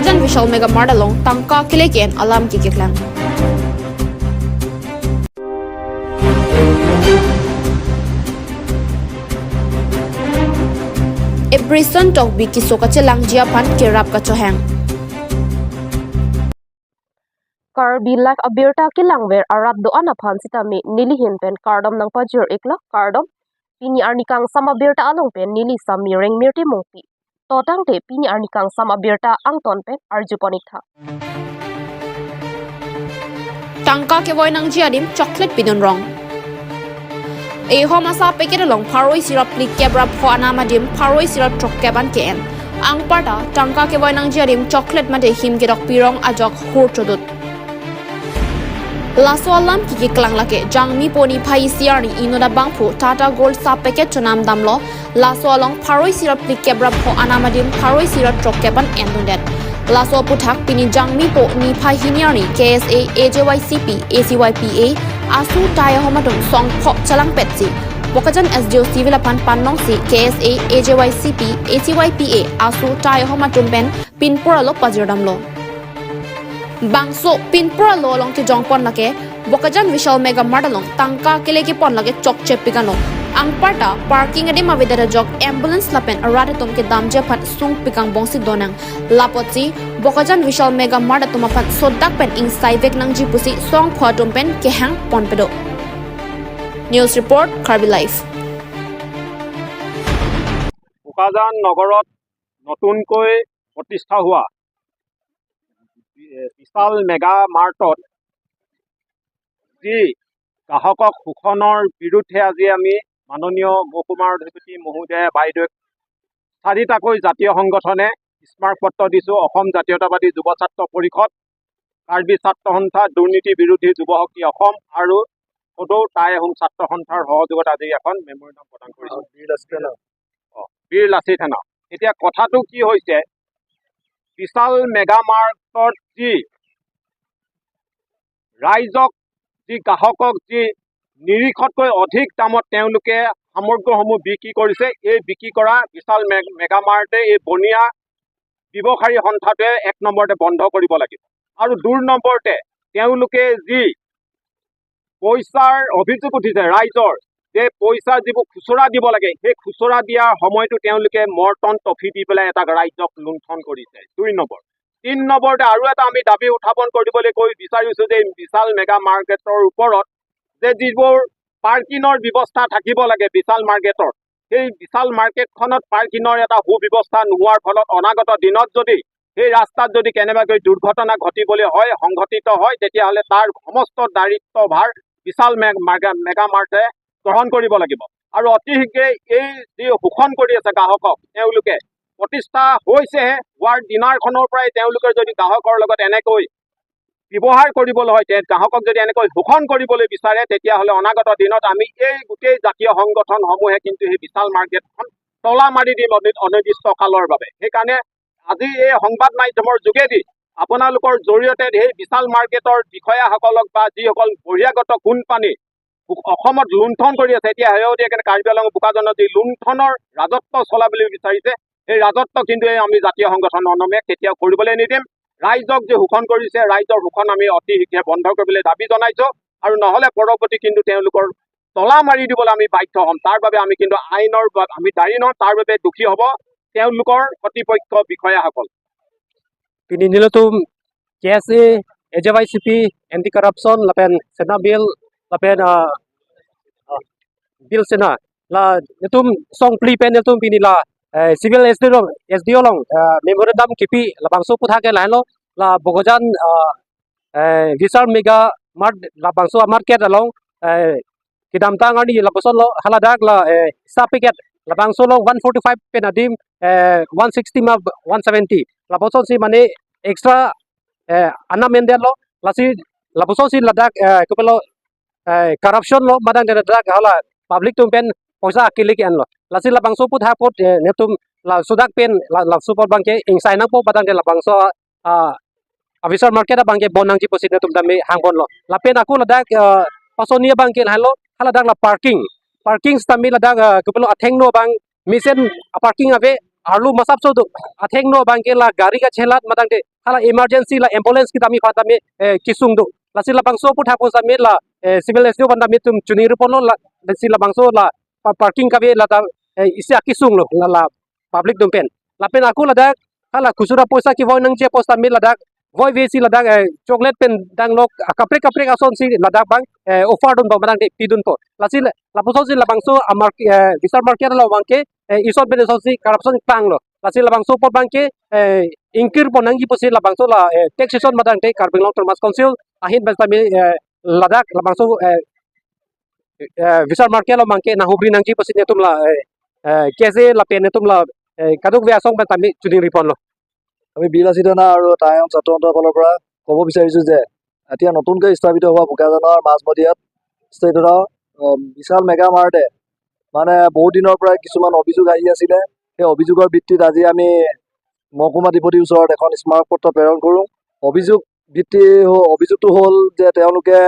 Bokajan Vishal Mega Mardalong Tangka Kileken Alam Kikiklang. Ebrison Tok Biki Sokachelang Jiapan Kirap Kachohang. KARBI like Abirta kilangwer Arab do anapan sitami nilihin pen kardom nang pajur ikla kardom pini Arnikangsam Abirta along pen nili samiring mirti mungpi totang te pini Arnikangsam Abirta angton pen arjuponitha Tangka Kevoy Nang Jiadim Chocolate Pinun Rong. A homasa packet along Paroi syrup lik kebra pho anamadim Paroi syrup trok keban ken. Ang parta Tangka Kevoy Nang Jiadim chocolate mate him gedok pirong ajok hurchodut. Laso alam kiki klang lake jangmi poni phai siarni inoda bangphu Tata Gold sa packet chonam damlo laso along Paroi syrup lik kebra pho anamadim Paroi syrup trok keban endundet. Laso puthak pini jangmi po ni phai hiniarni KSA AJYCP ACYPA asu taya homadong song pho chalang petsi Bokajan SDO civil apan pannong si KSA AJYCP ACYPA asu taya homadong ben pinpura lo pajirdamlo Bangso pinpura lo long ki jongpon lake Bokajan Vishal Mega Mardalong Tangka Kileki pon lake chok chepigano ang parta parking ade mavidara jok ambulance lapen arate tomke damje phat sung pikang bongsi donang lapotsi Bokajan Vishal Mega Mardatuma phat sodak pen ing saivek nang jipusi song photom pen kehang ponpedo News report KARBI Live Bokajan নগৰত নতুনকৈ প্ৰতিষ্ঠা হোৱা বিশাল mega মাৰ্টত যি গ্ৰাহকক শোষণৰ বিৰুদ্ধে আজি আমি মাননীয় মহকুমাৰ অধিপতি মহোদয় বাইদেউক চাৰিটাকৈ জাতীয় সংগঠনে স্মাৰকপত্ৰ দিছোঁ অসম জাতীয়তাবাদী যুৱ ছাত্ৰ পৰিষদ কাৰ্বি ছাত্ৰ সন্থা দুৰ্নীতি বিৰোধী যুৱ শক্তি অসম আৰু সদৌ টাই আহোম ছাত্ৰ সন্থাৰ সহযোগত আজি এখন মেমৰিয়েণ্ডম প্ৰদান কৰিছোঁ বীৰ লাচিত সেনা এতিয়া কথাটো কি হৈছে বিশাল মেগা মাৰ্টত যি ৰাইজক যি গ্ৰাহকক যি নিৰিখতকৈ অধিক দামত তেওঁলোকে সামগ্ৰীসমূহ বিক্ৰী কৰিছে এই বিক্ৰী কৰা বিশাল মেগা মাৰ্টে এই বনিয়া ব্যৱসায়ী সন্থাটোৱে এক নম্বৰতে বন্ধ কৰিব লাগিব আৰু দুই নম্বৰতে তেওঁলোকে যি পইচাৰ অভিযোগ উঠিছে ৰাইজৰ যে পইচা যিবোৰ খুচুৰা দিব লাগে সেই খুচুৰা দিয়াৰ সময়টো তেওঁলোকে মৰ্টন টফি দি পেলাই এটা ৰাইজক লুণ্ঠন কৰিছে দুই নম্বৰ তিন নম্বৰতে আৰু এটা আমি দাবী উত্থাপন কৰিবলৈ কৈ বিচাৰিছোঁ যে বিশাল মেগা মাৰ্কেটৰ ওপৰত যে যিবোৰ পাৰ্কিঙৰ ব্যৱস্থা থাকিব লাগে বিশাল মাৰ্কেটৰ সেই বিশাল মাৰ্কেটখনত পাৰ্কিঙৰ এটা সুব্যৱস্থা নোহোৱাৰ ফলত অনাগত দিনত যদি সেই ৰাস্তাত যদি কেনেবাকৈ দুৰ্ঘটনা ঘটিবলৈ হয় সংঘটিত হয় তেতিয়াহ'লে তাৰ সমস্ত দায়িত্বভাৰ বিশাল মেগা মাৰ্টে গ্ৰহণ কৰিব লাগিব আৰু অতি শীঘ্ৰেই এই যি শোষণ কৰি আছে গ্ৰাহকক তেওঁলোকে প্ৰতিষ্ঠা হৈছেহে হোৱাৰ দিনাৰখনৰ পৰাই তেওঁলোকে যদি গ্ৰাহকৰ লগত এনেকৈ ব্যৱহাৰ কৰিবলৈ হয় গ্ৰাহকক যদি এনেকৈ শোষণ কৰিবলৈ বিচাৰে তেতিয়াহ'লে অনাগত দিনত আমি এই গোটেই জাতীয় সংগঠনসমূহে কিন্তু সেই বিশাল মাৰ্কেটখন তলা মাৰি দিম অনিৰ্দিষ্ট কালৰ বাবে সেইকাৰণে আজি এই সংবাদ মাধ্যমৰ যোগেদি আপোনালোকৰ জৰিয়তে সেই বিশাল মাৰ্কেটৰ বিষয়াসকলক বা যিসকল বহিৰাগত কোম্পানী অসমত লুণ্ঠন কৰি আছে এতিয়া শেহতীয়াকৈ কাৰ্বি আংলং বোকাজানত যি লুণ্ঠনৰ ৰাজত্ব চলাবলৈ বিচাৰিছে সেই ৰাজত্ব কিন্তু আমি জাতীয় সংগঠন অনমে কেতিয়াও কৰিবলৈ নিদিম ৰাইজক যে শোষণ কৰিছে ৰাইজৰ শোষণ আমি অতি শীঘ্ৰে বন্ধ কৰিবলৈ দাবী জনাইছোঁ আৰু নহ'লে পৰৱৰ্তী কিন্তু তেওঁলোকৰ তলা মাৰি দিবলৈ আমি বাধ্য হ'ম তাৰ বাবে আমি কিন্তু আইনৰ আমি দায়ী নহওঁ তাৰ বাবে দুখী হ'ব তেওঁলোকৰ কৰ্তৃপক্ষ বিষয়াসকল Pininilutum KSA AJYCP anti corruption lapen sena bill lapen bill sena la netum song pli pen netum pinila civil SDO long memorandum kipi la bangso putha ke lailo la Bokajan Vishal Mega Mart la bangso market along kidam tangani la boson lo haladak la sa packet la bangso long 145 penadim 160 ma 170 la boson si mane extra anamendel lo lasi la boson si ladak kupelo corruption lo madang de dak hala public tumpen poisa akili ki anlo lasi la bangso put ha pot netum la sudak pen la support bangke insai nang po badang de la bangso Abirta market bangke bonang ji posit netum dami hangbon lo la pen aku ladak pasonia bangke halo hala dak la parking stami ladak kupelo atheng no bang misen parking ave arlu masap so do atheng no bangke la gari ka chelat madang de hala emergency la ambulance ki tami phata me kisung do la sila bangso pu thapo sa me la civil SDO banda me tum chuni rupono la sila bangso la parking ka be la ta isi akisung lo la public dumpen la pen aku la dak hala kusura poisa ki voi nang je posta me la dak voi ve si la dak chocolate pen dang lok kapre kapre ason si la dak bang offer dun ba madang de pidun po la sila la puso si la bangso amar bisar market la bangke isot bene sosi corruption tang lo la sila bangso pot bangke ingkir ponang gi posi la bangso la taxation madang de karbing long termas council ahin basta me ladak la bangso bisar market la bangke na hubri nang gi posi netum la kese la pen netum la kaduk ve asong basta me chuni ripon lo আমি বিলাসিতানা আৰু time ছাত্ৰসকলৰ পৰা ক'ব বিচাৰিছোঁ যে এতিয়া নতুনকৈ স্থাপিত হোৱা বোকাজানৰ মাজমজিয়াত ষ্টেটৰ বিশাল মেগা মাৰ্টে মানে বহুত দিনৰ পৰা কিছুমান অভিযোগ আহি আছিলে সেই অভিযোগৰ ভিত্তিত আজি আমি মহকুমা অধিপতিৰ ওচৰত এখন স্মাৰকপত্ৰ প্ৰেৰণ কৰোঁ অভিযোগটো হ'ল যে তেওঁলোকে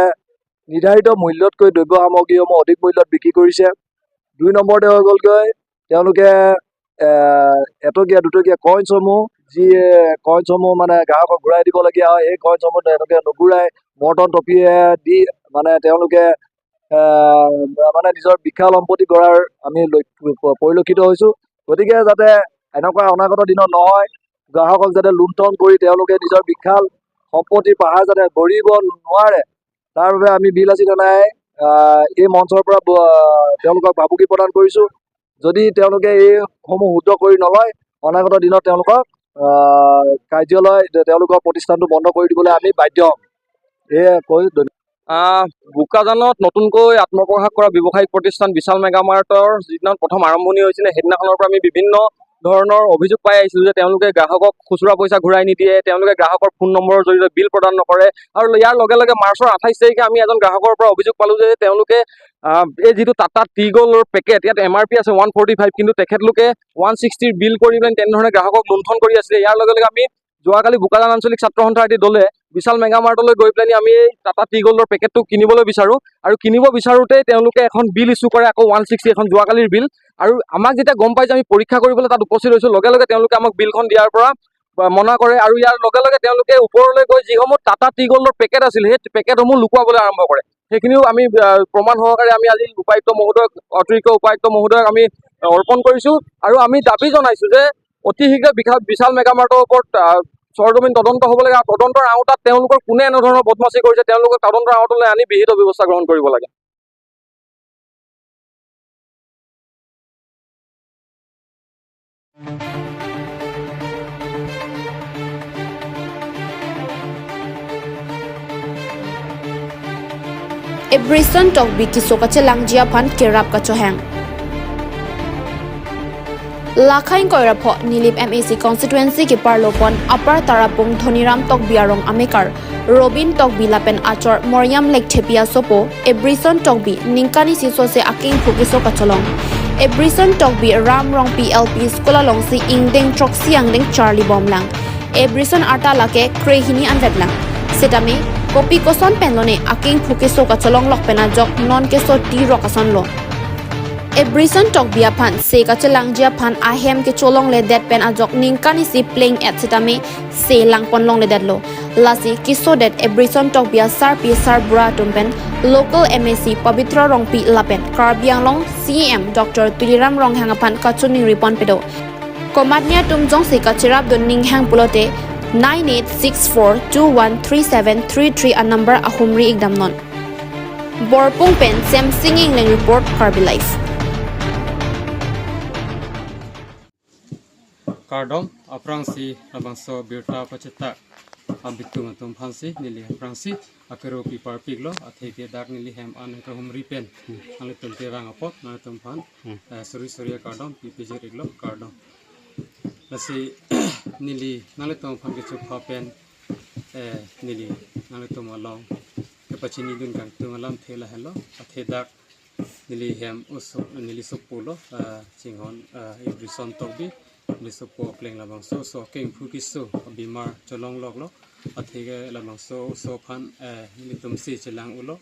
নিৰ্ধাৰিত মূল্যতকৈ দ্ৰব্য সামগ্ৰীসমূহ অধিক মূল্যত বিক্ৰী কৰিছে 2 নম্বৰতে হৈ গ'লগৈ তেওঁলোকে এটকীয়া দুটকীয়া কইনসমূহ যি কইনসমূহ মানে গ্ৰাহকক ঘূৰাই দিবলগীয়া হয় সেই কইনসমূহ তেওঁলোকে নুঘূৰাই মৰ্টন টপিয়ে দি মানে তেওঁলোকে মানে নিজৰ বিশাল সম্পত্তি গঢ়াৰ আমি পৰিলক্ষিত হৈছোঁ গতিকে যাতে এনেকুৱা অনাগত দিনত নহয় গ্ৰাহকক যাতে লুণ্ঠন কৰি তেওঁলোকে নিজৰ বিশাল সম্পত্তিৰ পাহাৰ যাতে গঢ়িব নোৱাৰে তাৰ বাবে আমি বিলাসী থানাই এই মঞ্চৰ পৰা তেওঁলোকক ভাবুকি প্ৰদান কৰিছোঁ যদি তেওঁলোকে এইসমূহ শুদ্ধ কৰি নলয় অনাগত দিনত তেওঁলোকক কাৰ্যালয় তেওঁলোকৰ প্ৰতিষ্ঠানটো বন্ধ কৰি দিবলৈ আমি বাধ্য হ'ম এয়ে কৈ বোকাজানত নতুনকৈ আত্মপ্ৰকাশ কৰা ব্যৱসায়িক প্ৰতিষ্ঠান বিশাল মেগামাৰ্টৰ যিদিনা প্ৰথম আৰম্ভণি হৈছিলে সেইদিনাখনৰ পৰা আমি বিভিন্ন ধৰণৰ অভিযোগ পাই আহিছিলোঁ যে তেওঁলোকে গ্ৰাহকক খুচুৰা পইচা ঘূৰাই নিদিয়ে তেওঁলোকে গ্ৰাহকৰ ফোন নম্বৰৰ জৰিয়তে বিল প্ৰদান নকৰে আৰু ইয়াৰ লগে লগে মাৰ্চৰ 28 তাৰিখে আমি এজন গ্ৰাহকৰ পৰা অভিযোগ পালোঁ যে তেওঁলোকে এই যিটো টাটা টিগলৰ পেকেট ইয়াত MRP আছে 145 কিন্তু তেখেতলোকে 160 বিল কৰি পেলাই তেনেধৰণে গ্ৰাহকক লুণ্ঠন কৰি আছিলে ইয়াৰ লগে লগে আমি যোৱাকালি বোকাজান আঞ্চলিক ছাত্ৰ সন্থাৰ এটি দলে বিশাল মেগামাৰ্টলৈ গৈ পেলাই আমি এই টাটা টিগলৰ পেকেটটো কিনিবলৈ বিচাৰোঁ আৰু কিনিব বিচাৰোঁতেই তেওঁলোকে এখন বিল ইছ্যু কৰে আকৌ 160 এখন যোৱাকালিৰ বিল আৰু আমাক যেতিয়া গম পাই যে আমি পৰীক্ষা কৰিবলৈ তাত উপস্থিত হৈছোঁ লগে লগে তেওঁলোকে আমাক বিলখন দিয়াৰ পৰা মনা কৰে আৰু ইয়াৰ লগে লগে তেওঁলোকে ওপৰলৈ গৈ যিসমূহ টাটা টিগলৰ পেকেট আছিল সেই পেকেটসমূহ লুকুৱাবলৈ আৰম্ভ কৰে সেইখিনিও আমি প্ৰমাণ সহকাৰে আমি আজি উপায়ুক্ত মহোদয়ক অতিৰিক্ত উপায়ুক্ত মহোদয়ক আমি অৰ্পণ কৰিছোঁ আৰু আমি দাবী জনাইছোঁ যে অতি শীঘ্ৰে বিশাল মেগামাৰ্টৰ ওপৰত চৰজমিন তদন্ত হ'ব লাগে আৰু তদন্তৰ আওতাত তেওঁলোকৰ কোনে এনেধৰণৰ বদমাচি কৰিছে তেওঁলোকক তদন্তৰ আওতালৈ আনি বিহিত ব্যৱস্থা গ্ৰহণ কৰিব লাগে Abirta tok bi kisoka chelang jia phan kirap ka chohang Lakhain koirapho Nilip MAC constituency ki parlopon apar tarapung Dhoniram tok biarong amekar Robin tok bi lapen achor Moriam lek thepia sopo Abirta tok bi ningkani siso se aking phukiso ka cholong Abirta tok bi Ramrong PLP school along si ingdeng trok siang deng Charlie Bomlang Abirta ata lake krehini anvetlang setame kopi koson penlone aking phukiso ka cholong lokpena jok non keso ti rokason lo Abirta tok bia phan se ka chelang jia phan ahem ke cholong le det pen ajok ningkani si playing at setame se langpon long le det lo lasi kiso det Abirta tok bia sarpi sarbra tumpen local MAC Pavitra Rongpi lapen KARBI long CM Dr. Tuliram Rong hangapan kachuni ripon pedo komatnya tumjong se ka chirap don ning hang pulote 9864213733 a number ahumri igdam non borpung pen sem singing leng report KARBI life Kardom aprangsi labangso Abirta pacheta abitung atum phansi nili aprangsi akero pi parpiglo atheke dak nili hem an ka humri pen ale tulte rang apot na tum phan suri kardom ppj riglo kardom lasi nili nale tum phan ke chupha pen nili nale tum along ke pachini dun kang tum alam thela hello athe dak nili hem uso nili supulo chinghon Abirta tokbi lisopo pleng labang so keng phukiso bimar cholong loklo athege labang so phan litum si chelang ulo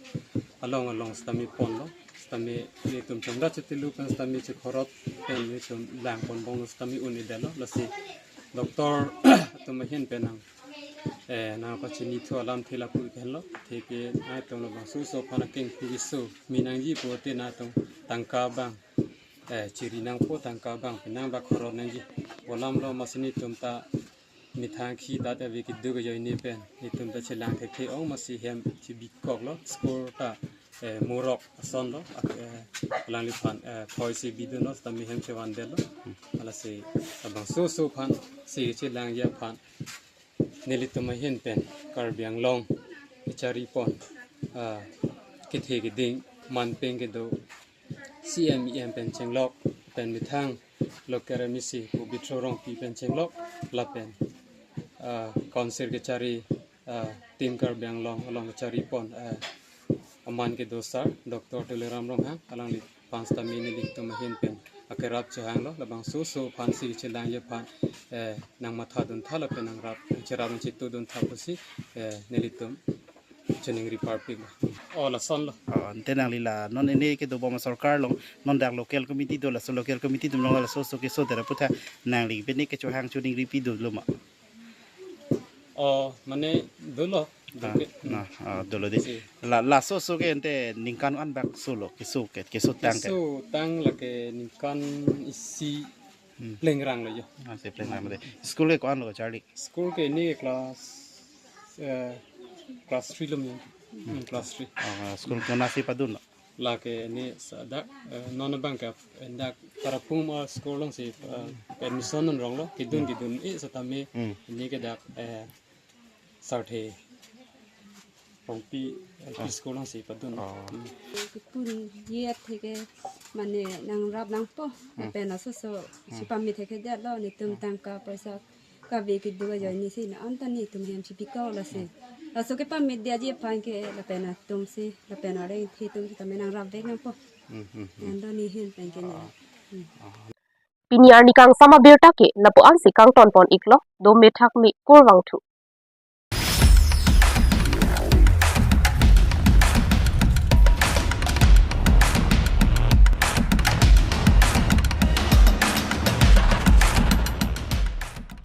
along stami ponlo stami ni tum changda chetilu kan stami che khorot pen ni tum lang pon bong stami uni delo lasi doctor tum hin penang na pa chini tho alam thela pu khenlo theke na tum lo su so phana king pu so minang ji po te na tum tangka bang chiri nang po tangka bang penang ba khorot nang ji olam lo masini tum ta mithang khi ta ta vi ki du go ni pen ni tum ta chelang the ong masi hem chi big kok lo score ta morok son lo lang li phan phoi si bi do no sta mi hem che wan del lo ala se abang so phan si che lang ya phan neli tum hen pen karbiang long chari pon ki the ki ding man pen ke do cmem pen chenglok pen mithang lokere si ko bitrorong pi pen chenglok la pen council ke cari tim karbiang long along cari pon aman ke dosar doktor teleram rong ha alang li pansta mini lik to mahin pen akerap chang lo labang so pan si chelang ye pan nang matha dun thala pen nang rap cheram chitu dun thapusi nelitum chening republic ola son lo tenang lila non ene ke do boma sarkar long non dak local committee do la so local committee dum long la so ke so tera putha nang li beni ke cho hang chuning ripi do luma mane dolo na dolo de la so ke ente ningkan an bak solo ke so tang ke so tang la ke nikan isi plengrang lo yo se pleng na school ke ko an lo charlie school ke ni class 3 lo mi class 3 school ko na si padun la ke ni sadak non bank ka ndak para puma school long si admission non rong lo kidun satame ni ke dak sarthe pongpi school long si padun puri ye theke mane nang rap nang po pe na so sipami theke da lo ni tum tang ka paisa ka ve ki du jo ni si na anta ni tum hem si pika la se la so ke pa me dia je pan ke la pe na tum si la pe na re thi tum ta me nang rap ve nang po anda ni hen pen ke ni Pini Arnikangsam Abirta ke lapuan si kang ton pon iklo do methak mi kurwang thu